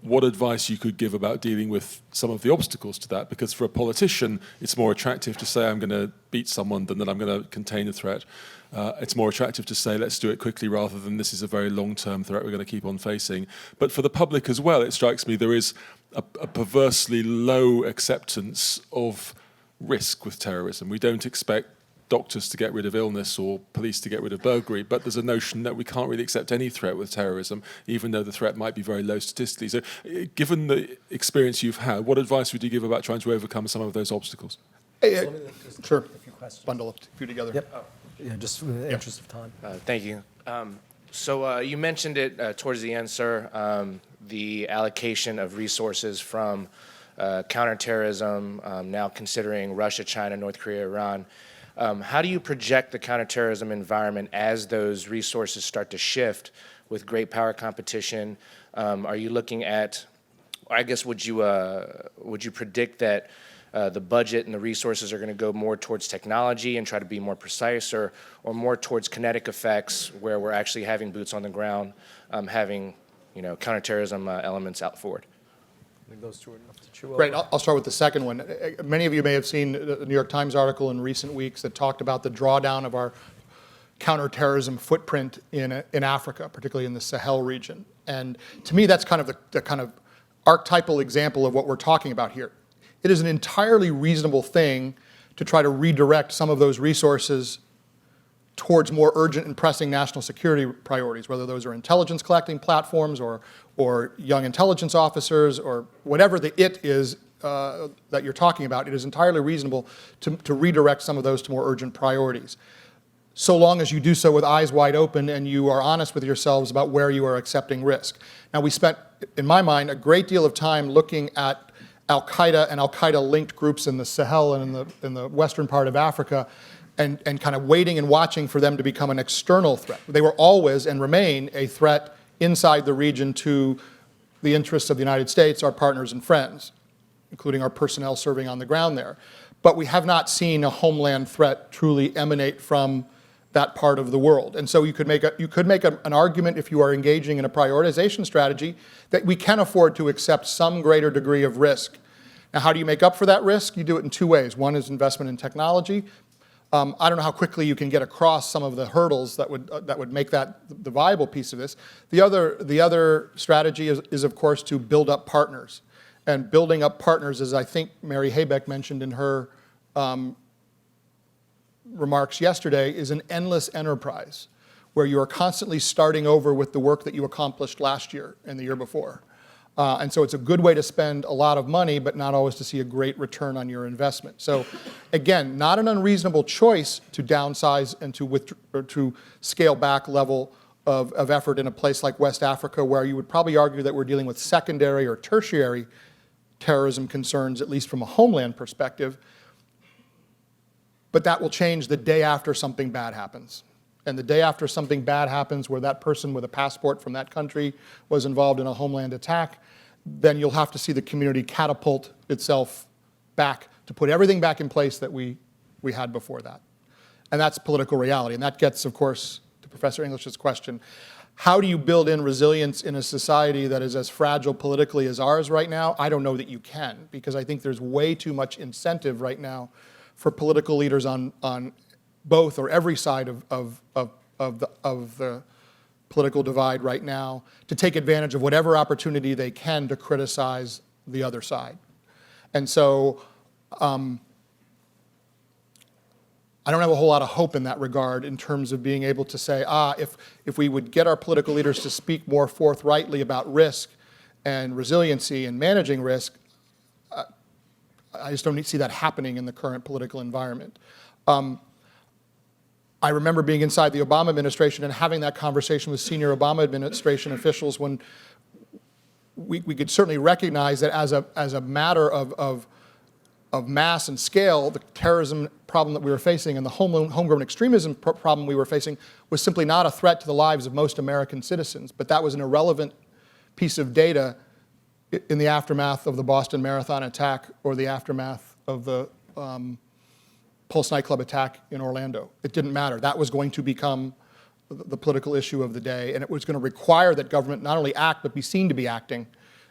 what advice you could give about dealing with some of the obstacles to that? Because for a politician, it's more attractive to say I'm going to beat someone than that I'm going to contain a threat. It's more attractive to say let's do it quickly rather than this is a very long-term threat we're going to keep on facing. But for the public as well, it strikes me there is a perversely low acceptance of risk with terrorism. We don't expect doctors to get rid of illness or police to get rid of burglary, but there's a notion that we can't really accept any threat with terrorism, even though the threat might be very low statistically. So given the experience you've had, what advice would you give about trying to overcome some of those obstacles? Sure. Bundle a few together. Yep. Yeah, just in the interest of time. Thank you. So you mentioned it towards the end, sir, the allocation of resources from counterterrorism, now considering Russia, China, North Korea, Iran. How do you project the counterterrorism environment as those resources start to shift with great power competition? Are you looking at, I guess, would you predict that the budget and the resources are going to go more towards technology and try to be more precise, or more towards kinetic effects where we're actually having boots on the ground, having counterterrorism elements out forward? I think those two are enough to chew over. Great. I'll start with the second one. Many of you may have seen the New York Times article in recent weeks that talked about the drawdown of our counterterrorism footprint in Africa, particularly in the Sahel region. And to me, that's kind of the kind of archetypal example of what we're talking about here. It is an entirely reasonable thing to try to redirect some of those resources towards more urgent and pressing national security priorities, whether those are intelligence collecting platforms or young intelligence officers or whatever the it is that you're talking about. It is entirely reasonable to redirect some of those to more urgent priorities, so long as you do so with eyes wide open and you are honest with yourselves about where you are accepting risk. Now, we spent, in my mind, a great deal of time looking at Al-Qaeda and Al-Qaeda-linked groups in the Sahel and in the western part of Africa, and kind of waiting and watching for them to become an external threat. They were always and remain a threat inside the region to the interests of the United States, our partners and friends, including our personnel serving on the ground there. But we have not seen a homeland threat truly emanate from that part of the world. And so you could make an argument, if you are engaging in a prioritization strategy, that we can afford to accept some greater degree of risk. Now, how do you make up for that risk? You do it in two ways. One is investment in technology. I don't know how quickly you can get across some of the hurdles that would make that the viable piece of this. The other strategy is of course to build up partners. And building up partners, as I think Mary Haybeck mentioned in her remarks yesterday, is an endless enterprise where you are constantly starting over with the work that you accomplished last year and the year before. And so it's a good way to spend a lot of money, but not always to see a great return on your investment. So again, not an unreasonable choice to downsize and to scale back level of effort in a place like West Africa, where you would probably argue that we're dealing with secondary or tertiary terrorism concerns, at least from a homeland perspective. But that will change the day after something bad happens. And the day after something bad happens where that person with a passport from that country was involved in a homeland attack, then you'll have to see the community catapult itself back to put everything back in place that we had before that. And that's political reality. And that gets, of course, to Professor English's question. How do you build in resilience in a society that is as fragile politically as ours right now? I don't know that you can, because I think there's way too much incentive right now for political leaders on both or every side of the political divide right now to take advantage of whatever opportunity they can to criticize the other side. And so I don't have a whole lot of hope in that regard in terms of being able to say, if we would get our political leaders to speak more forthrightly about risk and resiliency and managing risk, I just don't see that happening in the current political environment. I remember being inside the Obama administration and having that conversation with senior Obama administration officials when we could certainly recognize that as a matter of mass and scale, the terrorism problem that we were facing and the homegrown extremism problem we were facing was simply not a threat to the lives of most American citizens. But that was an irrelevant piece of data in the aftermath of the Boston Marathon attack or the aftermath of the Pulse nightclub attack in Orlando. It didn't matter. That was going to become the political issue of the day, and it was going to require that government not only act, but be seen to be acting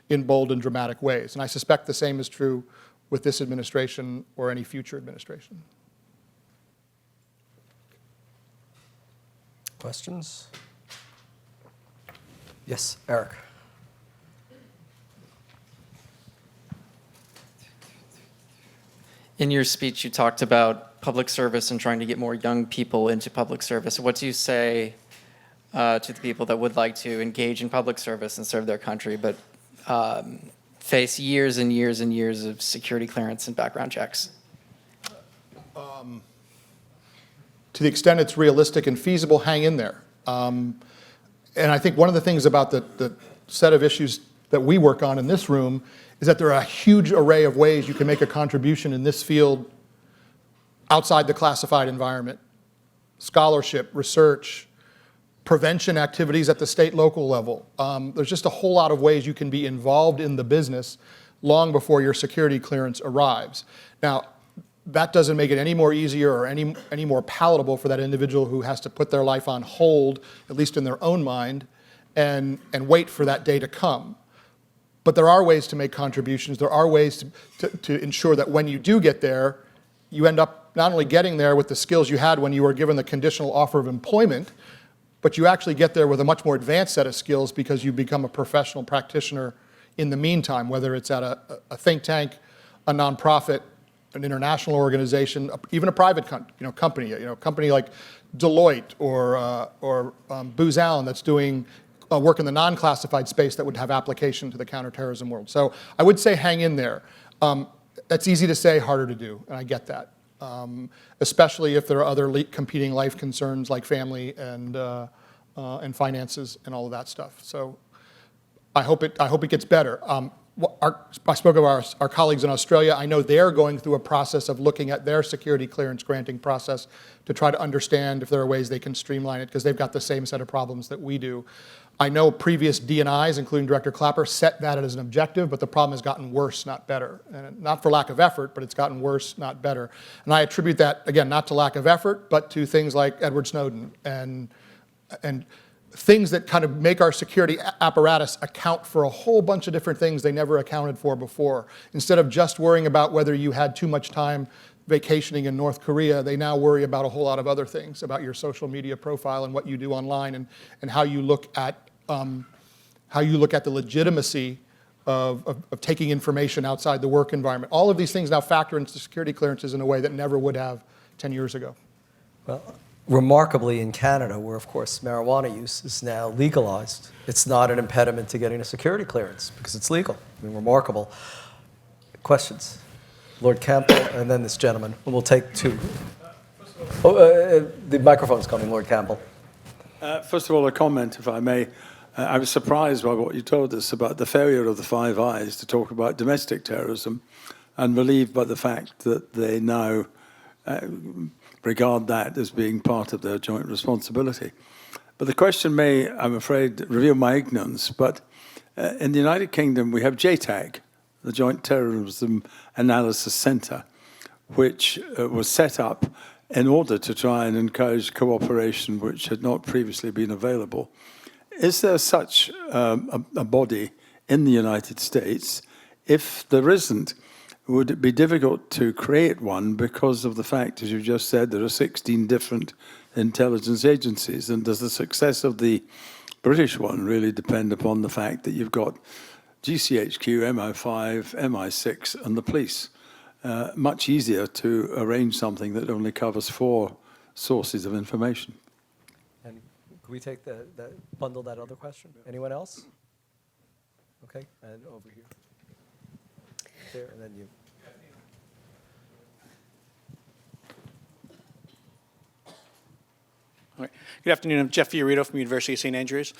in bold and dramatic ways. And I suspect the same is true with this administration or any future administration. Questions? Yes, Eric. In your speech, you talked about public service and trying to get more young people into public service. What do you say to the people that would like to engage in public service and serve their country, but face years and years and years of security clearance and background checks? To the extent it's realistic and feasible, hang in there. And I think one of the things about the set of issues that we work on in this room is that there are a huge array of ways you can make a contribution in this field outside the classified environment. Scholarship, research, prevention activities at the state, local level. There's just a whole lot of ways you can be involved in the business long before your security clearance arrives. Now, that doesn't make it any more easier or any more palatable for that individual who has to put their life on hold, at least in their own mind, and wait for that day to come. But there are ways to make contributions. There are ways to ensure that when you do get there, you end up not only getting there with the skills you had when you were given the conditional offer of employment, but you actually get there with a much more advanced set of skills because you become a professional practitioner in the meantime, whether it's at a think tank, a nonprofit, an international organization, even a private company, a company like Deloitte or Booz Allen that's doing work in the non-classified space that would have application to the counterterrorism world. So I would say hang in there. That's easy to say, harder to do, and I get that. Especially if there are other competing life concerns like family and finances and all of that stuff. So I hope it gets better. I spoke of our colleagues in Australia. I know they're going through a process of looking at their security clearance granting process to try to understand if there are ways they can streamline it, because they've got the same set of problems that we do. I know previous D&Is, including Director Clapper, set that as an objective, but the problem has gotten worse, not better. And not for lack of effort, but it's gotten worse, not better. And I attribute that, again, not to lack of effort, but to things like Edward Snowden and things that kind of make our security apparatus account for a whole bunch of different things they never accounted for before. Instead of just worrying about whether you had too much time vacationing in North Korea, they now worry about a whole lot of other things, about your social media profile and what you do online, and how you look at the legitimacy of taking information outside the work environment. All of these things now factor into security clearances in a way that never would have 10 years ago. Well, remarkably, in Canada, where, of course, marijuana use is now legalized, it's not an impediment to getting a security clearance because it's legal. I mean, remarkable. Questions? Lord Campbell, and then this gentleman. We'll take two. The microphone's coming, Lord Campbell. First of all, a comment, if I may. I was surprised by what you told us about the failure of the Five Eyes to talk about domestic terrorism, and relieved by the fact that they now regard that as being part of their joint responsibility. But the question may, I'm afraid, reveal my ignorance, but in the United Kingdom we have JTAG, the Joint Terrorism Analysis Centre, which was set up in order to try and encourage cooperation which had not previously been available. Is there such a body in the United States? If there isn't, would it be difficult to create one because of the fact, as you just said, there are 16 different intelligence agencies? And does the success of the British one really depend upon the fact that you've got GCHQ, MI5, MI6, and the police? Much easier to arrange something that only covers 4 sources of information. And can we take bundle that other question? Anyone else? Okay, and over here. There, and then you. Good afternoon. I'm Jeff Fiorito from the University of St. Andrews.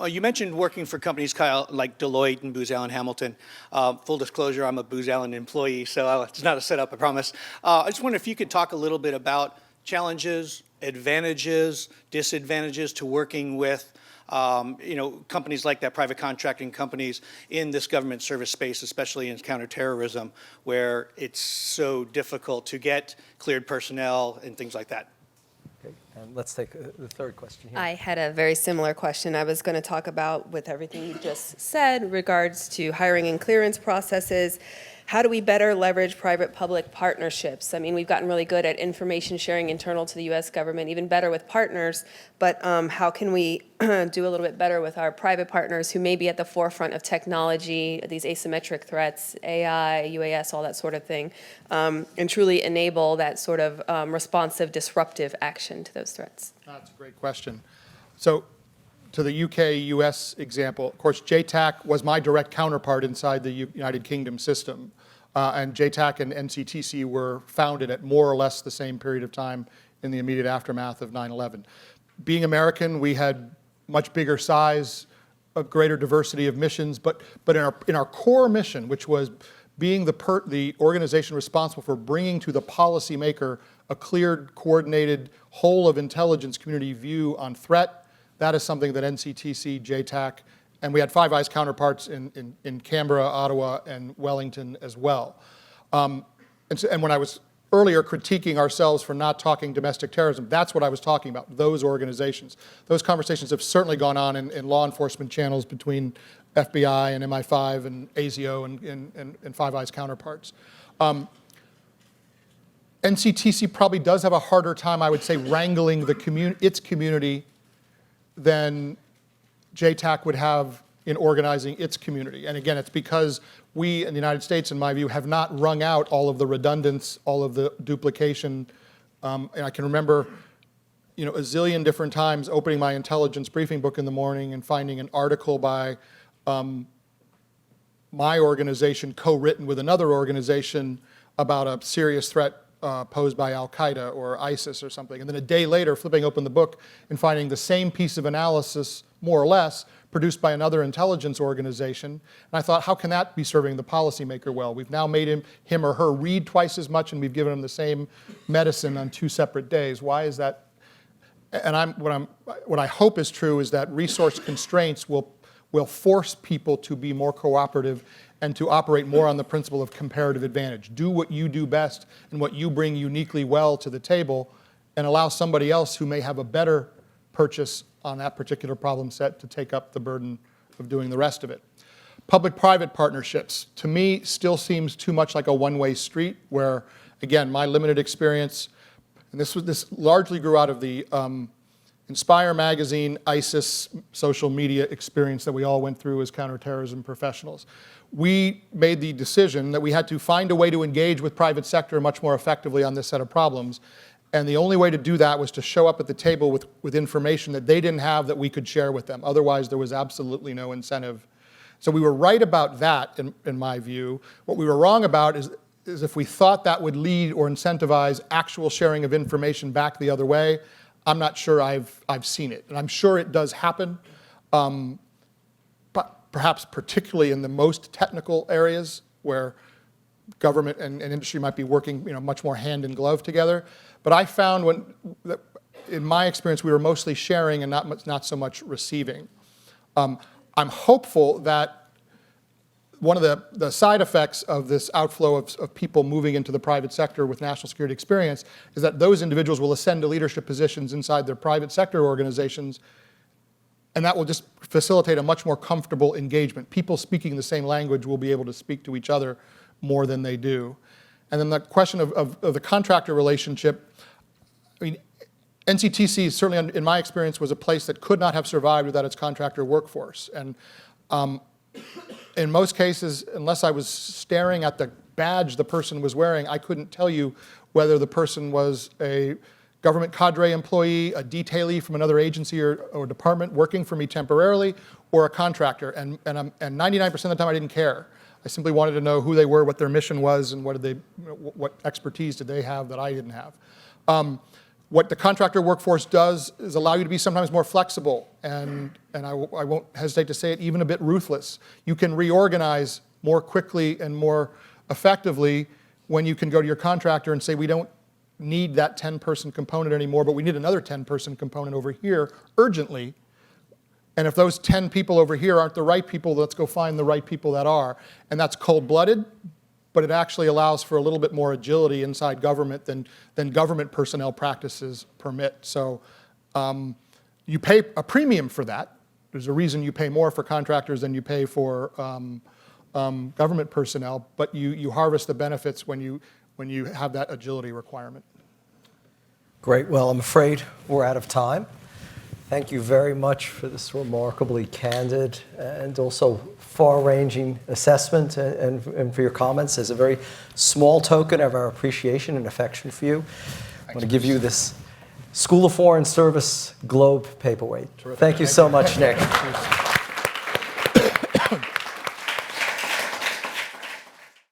You mentioned working for companies like Deloitte and Booz Allen Hamilton. Full disclosure, I'm a Booz Allen employee, so it's not a setup, I promise. I just wonder if you could talk a little bit about challenges, advantages, disadvantages to working with companies like that, private contracting companies in this government service space, especially in counterterrorism, where it's so difficult to get cleared personnel and things like that. And let's take the third question here. I had a very similar question. I was going to talk about, with everything you just said, regards to hiring and clearance processes. How do we better leverage private-public partnerships? I mean, we've gotten really good at information sharing internal to the U.S. government, even better with partners, but how can we do a little bit better with our private partners who may be at the forefront of technology, these asymmetric threats, AI, UAS, all that sort of thing, and truly enable that sort of responsive, disruptive action to those threats? That's a great question. So, to the UK-US example, of course, JTAC was my direct counterpart inside the United Kingdom system. And JTAC and NCTC were founded at more or less the same period of time in the immediate aftermath of 9/11. Being American, we had much bigger size, a greater diversity of missions, but in our core mission, which was being the organization responsible for bringing to the policymaker a cleared, coordinated, whole of intelligence community view on threat, that is something that NCTC, JTAC, and we had Five Eyes counterparts in Canberra, Ottawa, and Wellington as well. And when I was earlier critiquing ourselves for not talking domestic terrorism, that's what I was talking about, those organizations. Those conversations have certainly gone on in law enforcement channels between FBI and MI5 and ASIO and Five Eyes counterparts. NCTC probably does have a harder time, I would say, wrangling its community than JTAC would have in organizing its community. And again, it's because we in the United States, in my view, have not wrung out all of the redundance, all of the duplication. And I can remember, a zillion different times opening my intelligence briefing book in the morning and finding an article by my organization co-written with another organization about a serious threat posed by Al-Qaeda or ISIS or something. And then a day later, flipping open the book and finding the same piece of analysis, more or less, produced by another intelligence organization. And I thought, how can that be serving the policymaker well? We've now made him or her read twice as much, and we've given him the same medicine on 2 separate days. Why is that? and what I hope is true is that resource constraints will force people to be more cooperative and to operate more on the principle of comparative advantage. Do what you do best and what you bring uniquely well to the table, and allow somebody else who may have a better purchase on that particular problem set to take up the burden of doing the rest of it. Public-private partnerships, to me, still seems too much like a one-way street where, again, my limited experience, and this largely grew out of the Inspire magazine, ISIS social media experience that we all went through as counterterrorism professionals. We made the decision that we had to find a way to engage with private sector much more effectively on this set of problems. And the only way to do that was to show up at the table with information that they didn't have that we could share with them. Otherwise, there was absolutely no incentive. So we were right about that, in my view. What we were wrong about is if we thought that would lead or incentivize actual sharing of information back the other way. I'm not sure I've seen it. And I'm sure it does happen, but perhaps particularly in the most technical areas where government and industry might be working much more hand in glove together. But I found in my experience, we were mostly sharing and not so much receiving. I'm hopeful that one of the side effects of this outflow of people moving into the private sector with national security experience is that those individuals will ascend to leadership positions inside their private sector organizations, and that will just facilitate a much more comfortable engagement. People speaking the same language will be able to speak to each other more than they do. And then the question of the contractor relationship, I mean, NCTC certainly, in my experience, was a place that could not have survived without its contractor workforce. And in most cases, unless I was staring at the badge the person was wearing, I couldn't tell you whether the person was a government cadre employee, a detailee from another agency or department working for me temporarily, or a contractor. And 99% of the time I didn't care. I simply wanted to know who they were, what their mission was, and what expertise did they have that I didn't have. What the contractor workforce does is allow you to be sometimes more flexible, and I won't hesitate to say it, even a bit ruthless. You can reorganize more quickly and more effectively when you can go to your contractor and say, we don't need that 10-person component anymore, but we need another 10-person component over here urgently. And if those 10 people over here aren't the right people, let's go find the right people that are. And that's cold-blooded, but it actually allows for a little bit more agility inside government than government personnel practices permit. So you pay a premium for that. There's a reason you pay more for contractors than you pay for government personnel, but you harvest the benefits when you have that agility requirement. Great. Well, I'm afraid we're out of time. Thank you very much for this remarkably candid and also far-ranging assessment and for your comments. As a very small token of our appreciation and affection for you, I want to give you this School of Foreign Service Globe paperweight. Terrific. Thank you so much, Nick.